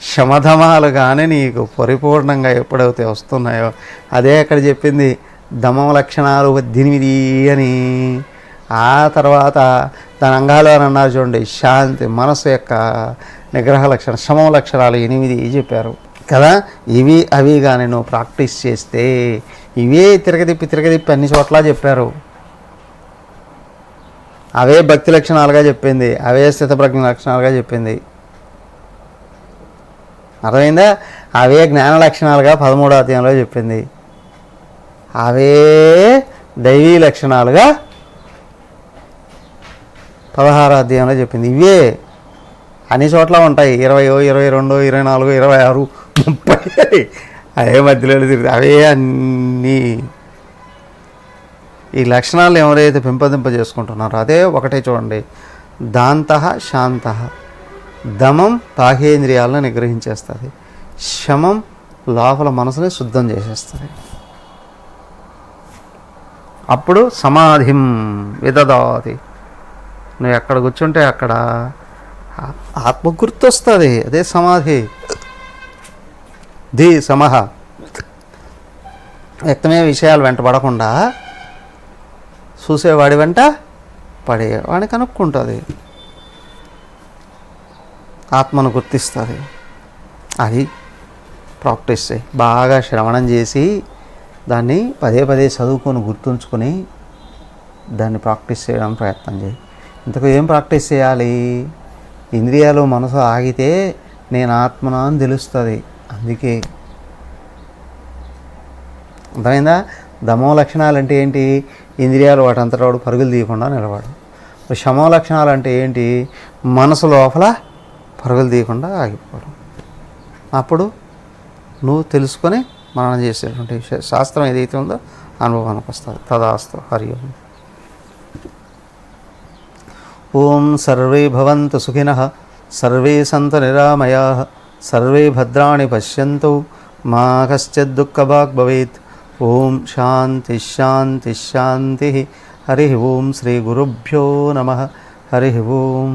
శమధమాలు కానీ నీకు పరిపూర్ణంగా ఎప్పుడైతే వస్తున్నాయో, అదే అక్కడ చెప్పింది దమం లక్షణాలు 18 అని. ఆ తర్వాత దాని అంగాలు అని అన్నారు చూడండి, శాంతి, మనసు యొక్క నిగ్రహ లక్షణం, శమం లక్షణాలు 8 చెప్పారు కదా. ఇవి అవి కానీ నువ్వు ప్రాక్టీస్ చేస్తే, ఇవే తిరగదిప్పి అన్ని చోట్ల చెప్పారు. అవే భక్తి లక్షణాలుగా చెప్పింది, అవే స్థితప్రజ్ఞ లక్షణాలుగా చెప్పింది. అర్థమైందా? అవే జ్ఞాన లక్షణాలుగా 13వ అధ్యాయంలో చెప్పింది. అవే దైవీ లక్షణాలుగా 16వ అధ్యాయంలో చెప్పింది. ఇవే అన్ని చోట్ల ఉంటాయి. 20, 22, 24, 26, 30 అవే మధ్యలో తిరుగుతాయి. అవే అన్నీ ఈ లక్షణాలు ఎవరైతే పెంపొందింపజేసుకుంటున్నారో అదే ఒకటే చూడండి. దాంతః శాంతః, దమం బాహ్యేంద్రియాలను నిగ్రహించేస్తుంది, శమం లోపల మనసుని శుద్ధం చేసేస్తుంది. అప్పుడు సమాధిం విదదాతి. నువ్వు ఎక్కడ కూర్చుంటే అక్కడ ఆత్మ గుర్తొస్తుంది, అదే సమాధి. ది సమహ, వ్యక్తమే విషయాలు వెంట పడకుండా చూసేవాడి వెంట పడే వాడిని కనుక్కుంటుంది, ఆత్మను గుర్తిస్తుంది. అది ప్రాక్టీస్ చేయి. బాగా శ్రవణం చేసి దాన్ని పదే పదే చదువుకొని గుర్తుంచుకొని దాన్ని ప్రాక్టీస్ చేయడం ప్రయత్నం చేయి. ఇంతకు ఏం ప్రాక్టీస్ చేయాలి? ఇంద్రియాలు మనసు ఆగితే నేను ఆత్మన అని తెలుస్తుంది. అందుకే అర్థమైందా? దమో లక్షణాలు అంటే ఏంటి? ఇంద్రియాలు వాటంతటా వాడు పరుగులు తీయకుండా నిలబడు. శమో లక్షణాలు అంటే ఏంటి? మనసు లోపల పరుగులు తీయకుండా ఆగిపోవడం. అప్పుడు నువ్వు తెలుసుకొని మననం చేసేటువంటి శాస్త్రం ఏదైతే ఉందో అనుభవానికి వస్తుంది. తదాస్తు. హరి ఓం. ఓం సర్వే భవంతు సుఖినః, సర్వే సంతు నిరామయాః, సర్వే భద్రాణి పశ్యంతు, మా కశ్చిద్ దుఃఖభాగ్ భవేత్. ఓం శాంతి శాంతి శాంతి. హరి ఓం. శ్రీ గురుభ్యో నమః. హరి ఓం.